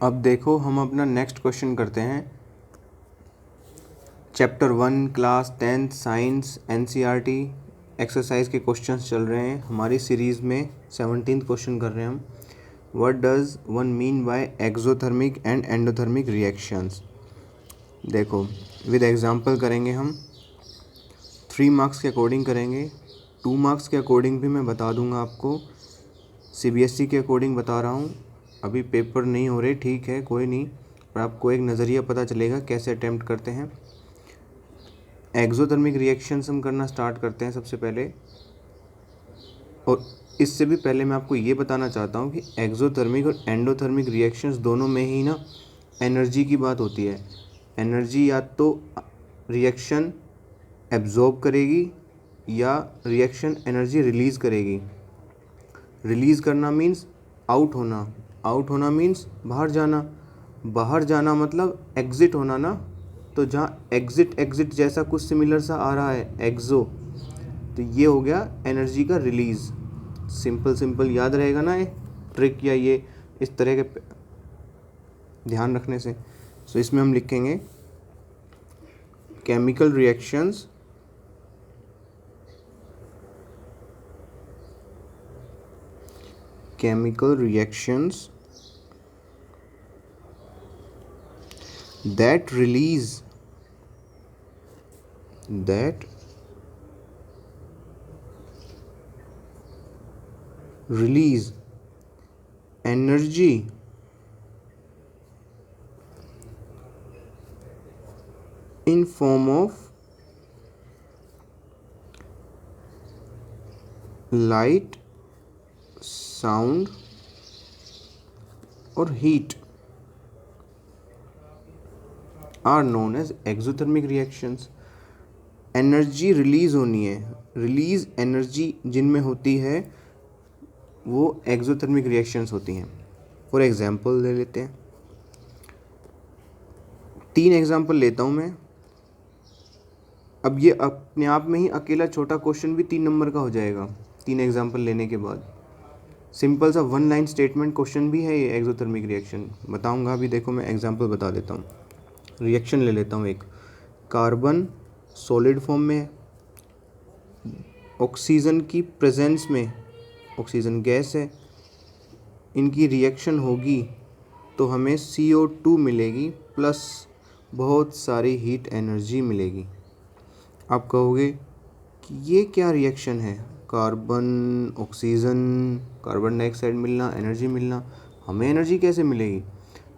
अब देखो हम अपना नेक्स्ट क्वेश्चन करते हैं। Chapter 1 class 10th science NCERT exercise के क्वेश्चंस चल रहे हैं हमारी सीरीज़ में। 17th क्वेश्चन कर रहे हैं हम। What does one mean by exothermic and endothermic reactions. देखो विद एग्जांपल करेंगे हम। 3 मार्क्स के अकॉर्डिंग करेंगे, 2 मार्क्स के अकॉर्डिंग भी मैं बता दूंगा आपको। सीबीएसई के अकॉर्डिंग बता रहा हूँ, अभी पेपर नहीं हो रहे, ठीक है कोई नहीं, पर आपको एक नज़रिया पता चलेगा कैसे अटेम्प्ट करते हैं। एक्सोथर्मिक रिएक्शंस हम करना स्टार्ट करते हैं सबसे पहले। और इससे भी पहले मैं आपको ये बताना चाहता हूँ कि एक्सोथर्मिक और एंडोथर्मिक रिएक्शंस दोनों में ही ना एनर्जी की बात होती है। एनर्जी या तो रिएक्शन एब्जॉर्ब करेगी या रिएक्शन एनर्जी रिलीज़ करेगी। रिलीज़ करना मीन्स आउट होना, आउट होना मीन्स बाहर जाना, बाहर जाना मतलब एग्ज़िट होना ना। तो जहाँ एग्ज़िट जैसा कुछ सिमिलर सा आ रहा है एक्सो, तो ये हो गया एनर्जी का रिलीज़। सिंपल याद रहेगा ना ये ट्रिक, या ये इस तरह के ध्यान रखने से। सो इसमें हम लिखेंगे chemical reactions that release energy in form of light, sound और heat are known as exothermic reactions। Energy release होनी है, रिलीज़ एनर्जी जिनमें होती है वो एक्सोथर्मिक रिएक्शंस होती हैं। फॉर एग्जांपल ले लेते हैं, 3 एग्जांपल लेता हूँ मैं। अब ये अपने आप में ही अकेला छोटा क्वेश्चन भी 3 नंबर का हो जाएगा 3 एग्जांपल लेने के बाद। सिंपल सा 1 लाइन स्टेटमेंट क्वेश्चन भी है ये एक्सोथर्मिक रिएक्शन, बताऊँगा। अभी देखो मैं एग्जांपल बता देता हूँ। रिएक्शन ले लेता हूँ एक। कार्बन सॉलिड फॉर्म में है, ऑक्सीजन की प्रेजेंस में, ऑक्सीजन गैस है, इनकी रिएक्शन होगी तो हमें CO2 मिलेगी प्लस बहुत सारी हीट एनर्जी मिलेगी। आप कहोगे कि ये क्या रिएक्शन है, कार्बन ऑक्सीजन कार्बन डाइऑक्साइड मिलना, एनर्जी मिलना, हमें एनर्जी कैसे मिलेगी।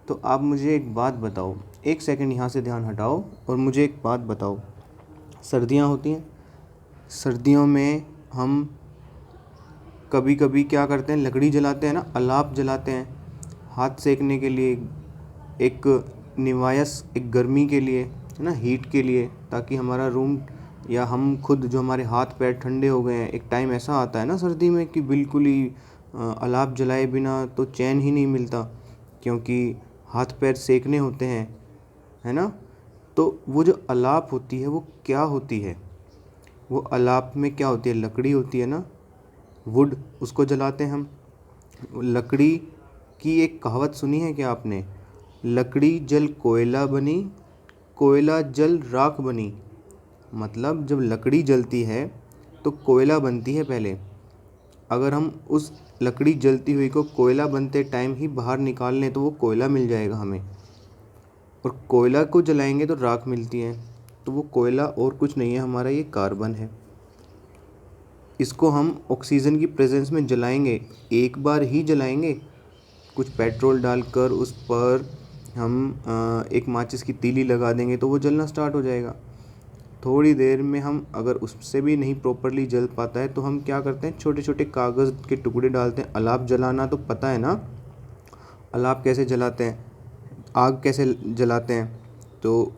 तो आप मुझे एक बात बताओ, एक सेकंड यहाँ से ध्यान हटाओ और मुझे एक बात बताओ। सर्दियाँ होती हैं, सर्दियों में हम कभी कभी क्या करते हैं, लकड़ी जलाते हैं ना, अलाप जलाते हैं हाथ सेकने के लिए, एक निवायस, एक गर्मी के लिए, है ना, हीट के लिए, ताकि हमारा रूम या हम खुद जो हमारे हाथ पैर ठंडे हो गए हैं। एक टाइम ऐसा आता है ना सर्दी में कि बिल्कुल ही अलाप जलाए बिना तो चैन ही नहीं मिलता, क्योंकि हाथ पैर सेकने होते हैं, है ना। तो वो जो अलाप होती है वो क्या होती है, वो अलाप में क्या होती है, लकड़ी होती है ना, वुड, उसको जलाते हैं हम। लकड़ी की एक कहावत सुनी है क्या आपने, लकड़ी जल कोयला बनी, कोयला जल राख बनी। मतलब जब लकड़ी जलती है तो कोयला बनती है पहले। अगर हम उस लकड़ी जलती हुई को कोयला बनते टाइम ही बाहर निकाल लें तो वो कोयला मिल जाएगा हमें, और कोयला को जलाएंगे तो राख मिलती है। तो वो कोयला और कुछ नहीं है हमारा, ये कार्बन है। इसको हम ऑक्सीजन की प्रेजेंस में जलाएंगे, एक बार ही जलाएंगे, कुछ पेट्रोल डालकर उस पर हम एक माचिस की तीली लगा देंगे तो वो जलना स्टार्ट हो जाएगा। थोड़ी देर में हम अगर उससे भी नहीं प्रॉपरली जल पाता है तो हम क्या करते हैं, छोटे छोटे कागज़ के टुकड़े डालते हैं। अलाप जलाना तो पता है ना, अलाप कैसे जलाते हैं, आग कैसे जलाते हैं, तो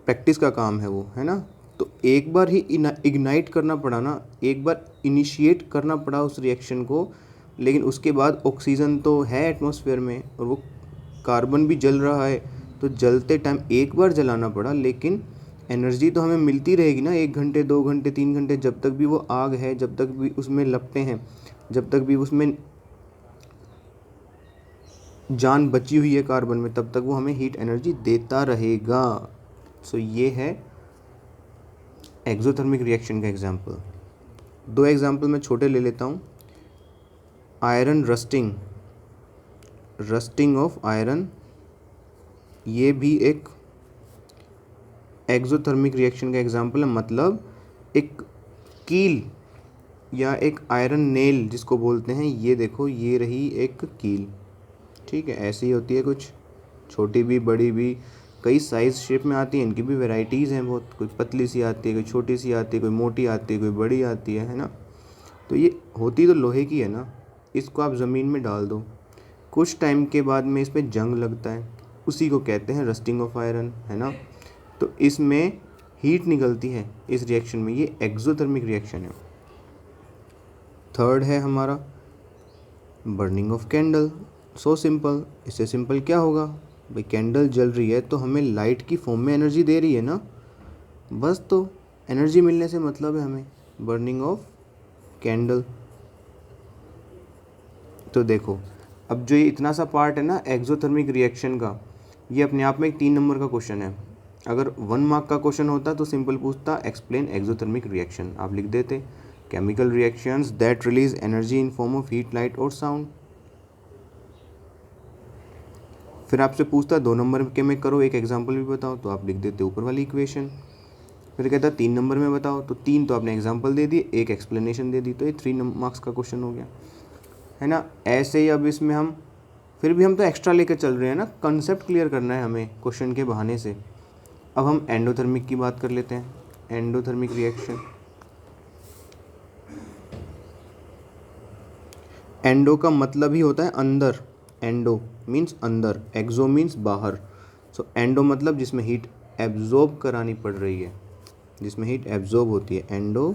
प्रैक्टिस का काम है वो, है ना। तो एक बार ही इग्नाइट करना पड़ा ना, एक बार इनिशिएट करना पड़ा उस रिएक्शन को, लेकिन उसके बाद ऑक्सीजन तो है एटमॉस्फेयर में और वो कार्बन भी जल रहा है, तो जलते टाइम एक बार जलाना पड़ा, लेकिन एनर्जी तो हमें मिलती रहेगी ना, 1 घंटे 2 घंटे 3 घंटे, जब तक भी वो आग है, जब तक भी उसमें लपटें हैं, जब तक भी उसमें जान बची हुई है कार्बन में तब तक वो हमें हीट एनर्जी देता रहेगा। सो ये है एक्सोथर्मिक रिएक्शन का एग्जांपल। दो एग्जांपल मैं छोटे ले लेता हूँ। आयरन रस्टिंग ऑफ आयरन, ये भी एक एक्सोथर्मिक रिएक्शन का एग्जांपल है। मतलब एक कील या एक आयरन नेल जिसको बोलते हैं, ये देखो ये रही एक कील, ठीक है, ऐसी ही होती है कुछ, छोटी भी बड़ी भी, कई साइज़ शेप में आती है, इनकी भी वैरायटीज़ हैं बहुत, कोई पतली सी आती है, कोई छोटी सी आती है, कोई मोटी आती है, कोई बड़ी आती है ना। तो ये होती तो लोहे की है ना, इसको आप ज़मीन में डाल दो, कुछ टाइम के बाद में इस पर जंग लगता है, उसी को कहते हैं रस्टिंग ऑफ आयरन, है ना। तो इसमें हीट निकलती है इस रिएक्शन में, ये एक्सोथर्मिक रिएक्शन है। थर्ड है हमारा burning of candle. So simple, इससे सिंपल क्या होगा भाई, कैंडल जल रही है तो हमें लाइट की फॉर्म में एनर्जी दे रही है ना, बस तो एनर्जी मिलने से मतलब है हमें, बर्निंग ऑफ कैंडल। तो देखो अब जो ये इतना सा पार्ट है ना एक्सोथर्मिक रिएक्शन का, ये अपने आप में एक 3 नंबर का क्वेश्चन है। अगर 1 मार्क का क्वेश्चन होता तो सिंपल पूछता एक्सप्लेन एक्सोथर्मिक रिएक्शन, आप लिख देते chemical reactions that release energy in form of heat, light और साउंड। फिर आपसे पूछता 2 नंबर के में करो, एक एग्जांपल भी बताओ, तो आप लिख देते ऊपर वाली इक्वेशन। फिर कहता 3 नंबर में बताओ, तो 3 तो आपने एग्जांपल दे दिए, एक एक्सप्लेनेशन दे दी, तो ये 3 मार्क्स का क्वेश्चन हो गया, है ना। ऐसे ही अब इसमें हम फिर भी हम तो एक्स्ट्रा लेकर चल रहे हैं ना, कंसेप्ट क्लियर करना है हमें क्वेश्चन के बहाने से। अब हम एंडोथर्मिक की बात कर लेते हैं, एंडोथर्मिक रिएक्शन। एंडो का मतलब ही होता है अंदर, एंडो मीन्स अंदर, एक्सो मीन्स बाहर। सो एंडो मतलब जिसमें हीट एब्जॉर्ब करानी पड़ रही है, जिसमें हीट एब्जॉर्ब होती है, एंडो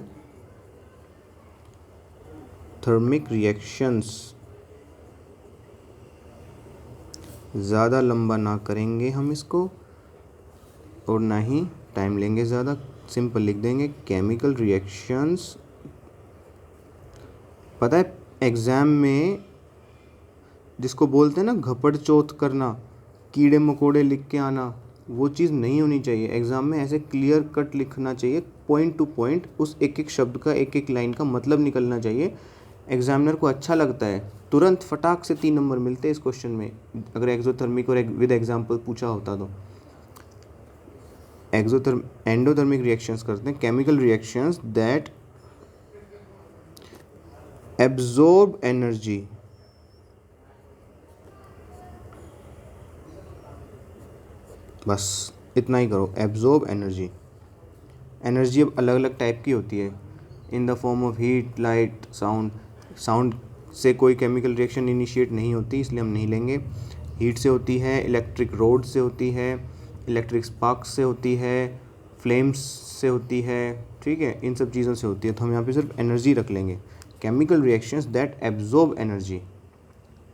थर्मिक रिएक्शंस। ज़्यादा लंबा ना करेंगे हम इसको और ना ही टाइम लेंगे ज़्यादा, सिंपल लिख देंगे केमिकल रिएक्शंस। पता है एग्ज़ाम में जिसको बोलते हैं ना घपड़ चौथ करना, कीड़े मकोड़े लिख के आना, वो चीज़ नहीं होनी चाहिए। एग्ज़ाम में ऐसे क्लियर कट लिखना चाहिए, पॉइंट टू पॉइंट, उस एक एक शब्द का एक एक लाइन का मतलब निकलना चाहिए। एग्जामिनर को अच्छा लगता है, तुरंत फटाक से 3 नंबर मिलते हैं इस क्वेश्चन में, अगर एक्सोथर्मिक और विद एग्जाम्पल पूछा होता तो। एंडोथर्मिक रिएक्शंस करते हैं, chemical reactions that absorb energy, बस इतना ही करो, एब्जॉर्ब एनर्जी। एनर्जी अब अलग अलग टाइप की होती है, in the form of heat, light, sound. Sound से कोई केमिकल रिएक्शन इनिशिएट नहीं होती, इसलिए हम नहीं लेंगे। हीट से होती है, इलेक्ट्रिक रोड से होती है, इलेक्ट्रिक स्पार्क्स से होती है, फ्लेम्स से होती है, ठीक है, इन सब चीज़ों से होती है। तो हम यहाँ पे सिर्फ एनर्जी रख लेंगे। Chemical reactions that absorb energy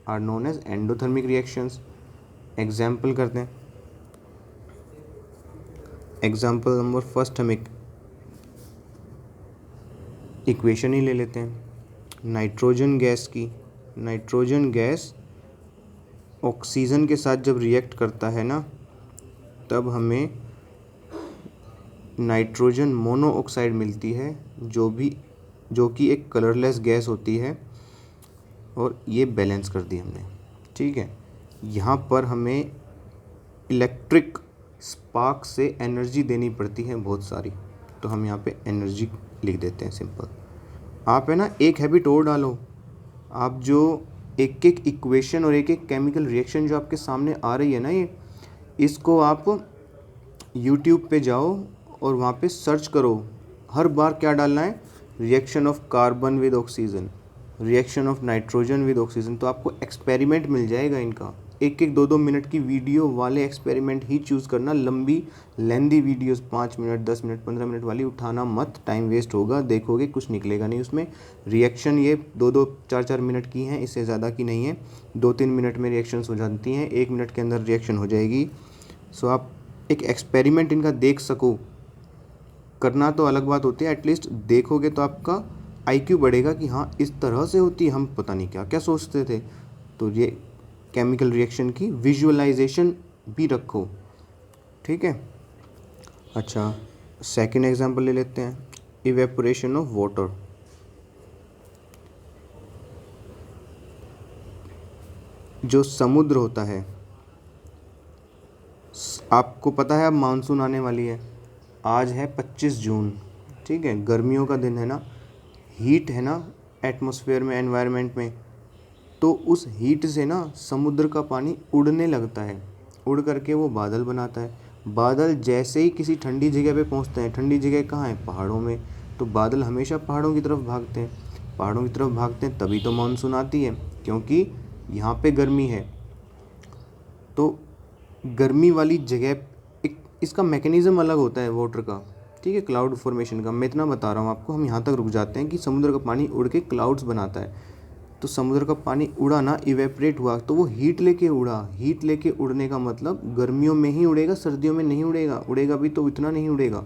are known as endothermic reactions. Example करते हैं, एग्जाम्पल नंबर फर्स्ट हम एक इक्वेशन ही ले लेते हैं नाइट्रोजन गैस की। नाइट्रोजन गैस ऑक्सीजन के साथ जब रिएक्ट करता है ना, तब हमें नाइट्रोजन मोनोऑक्साइड मिलती है, जो कि एक कलरलेस गैस होती है, और ये बैलेंस कर दी हमने, ठीक है। यहाँ पर हमें इलेक्ट्रिक स्पार्क से एनर्जी देनी पड़ती है बहुत सारी, तो हम यहाँ पे एनर्जी लिख देते हैं सिंपल। आप है ना एक हैबिट और डालो, आप जो एक एक इक्वेशन और एक एक केमिकल रिएक्शन जो आपके सामने आ रही है ना, ये इसको आप यूट्यूब पे जाओ और वहाँ पे सर्च करो, हर बार क्या डालना है, reaction of carbon with oxygen, reaction of nitrogen with oxygen, तो आपको एक्सपेरिमेंट मिल जाएगा इनका। एक एक 2-2 मिनट की वीडियो वाले एक्सपेरिमेंट ही चूज़ करना, लंबी लेंदी वीडियोस 5 मिनट 10 मिनट 15 मिनट वाली उठाना मत, टाइम वेस्ट होगा, देखोगे कुछ निकलेगा नहीं उसमें। रिएक्शन ये 2-2 4-4 मिनट की हैं, इससे ज़्यादा की नहीं है, 2-3 मिनट में रिएक्शंस हो जाती हैं, 1 मिनट के अंदर रिएक्शन हो जाएगी। सो आप एक एक्सपेरिमेंट इनका देख सको, करना तो अलग बात होती है, एटलीस्ट देखोगे तो आपका IQ बढ़ेगा कि हाँ इस तरह से होती है, हम पता नहीं क्या क्या सोचते थे। तो ये केमिकल रिएक्शन की विजुअलाइजेशन भी रखो, ठीक है। अच्छा, सेकंड एग्जांपल ले लेते हैं, इवेपोरेशन ऑफ वाटर। जो समुद्र होता है, आपको पता है अब मानसून आने वाली है, आज है 25 जून, ठीक है, गर्मियों का दिन है ना, हीट है ना एटमॉस्फेयर में, एनवायरनमेंट में, तो उस हीट से ना समुद्र का पानी उड़ने लगता है, उड़ करके वो बादल बनाता है। बादल जैसे ही किसी ठंडी जगह पे पहुंचते हैं, ठंडी जगह कहाँ है, पहाड़ों में, तो बादल हमेशा पहाड़ों की तरफ भागते हैं, पहाड़ों की तरफ भागते हैं तभी तो मानसून आती है, क्योंकि यहाँ पे गर्मी है। तो गर्मी वाली जगह एक इसका मैकेनिज़्म अलग होता है वाटर का, ठीक है, क्लाउड फॉर्मेशन का। मैं इतना बता रहा हूँ आपको, हम यहाँ तक रुक जाते हैं कि समुद्र का पानी उड़ के क्लाउड्स बनाता है। तो समुद्र का पानी उड़ा ना, इवेपरेट हुआ, तो वो हीट लेके उड़ा। हीट लेके उड़ने का मतलब गर्मियों में ही उड़ेगा, सर्दियों में नहीं उड़ेगा, उड़ेगा भी तो इतना नहीं उड़ेगा।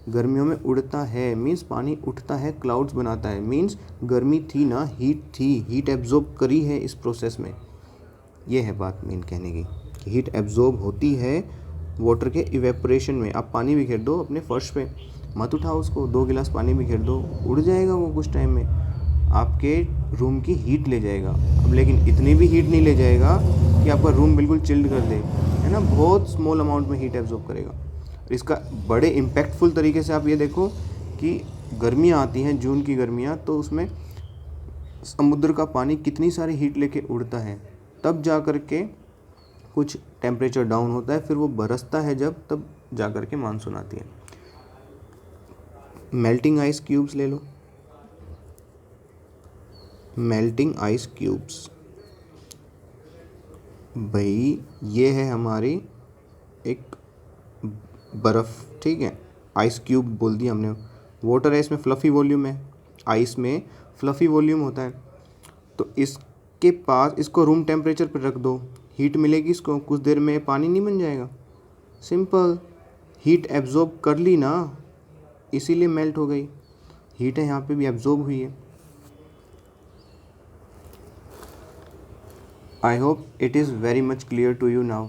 गर्मियों में उड़ता है मीन्स पानी उठता है, क्लाउड्स बनाता है, मीन्स गर्मी थी ना, हीट थी, हीट एब्जॉर्ब करी है इस प्रोसेस में। ये है बात मेन कहने की, कि हीट एब्जॉर्ब होती है वाटर के इवेपोरेशन में। आप पानी बिखेर दो अपने फर्श पे, मत उठाओ उसको, 2 गिलास पानी बिखेर दो, उड़ जाएगा वो कुछ टाइम में, आपके रूम की हीट ले जाएगा। अब लेकिन इतनी भी हीट नहीं ले जाएगा कि आपका रूम बिल्कुल चिल्ड कर दे, है ना, बहुत स्मॉल अमाउंट में हीट एब्जॉर्ब करेगा। इसका बड़े इम्पैक्टफुल तरीके से आप ये देखो कि गर्मियाँ आती हैं, जून की गर्मियाँ, तो उसमें समुद्र का पानी कितनी सारी हीट लेके उड़ता है, तब जा कर के कुछ टेम्परेचर डाउन होता है, फिर वो बरसता है जब, तब जा कर के मानसून आती है। मेल्टिंग आइस क्यूब्स ले लो, मेल्टिंग आइस क्यूब्स, भाई ये है हमारी एक बर्फ़, ठीक है, आइस क्यूब बोल दिया हमने। वाटर है, इसमें फ्लफ़ी वॉल्यूम है, आइस में फ्लफ़ी वॉल्यूम होता है। तो इसके पास, इसको रूम टेम्परेचर पर रख दो, हीट मिलेगी इसको, कुछ देर में पानी नहीं बन जाएगा। सिंपल, हीट एब्जॉर्ब कर ली ना, इसीलिए मेल्ट हो गई, हीट है यहाँ पे भी एब्जॉर्ब हुई है। I hope it is very much clear to you now.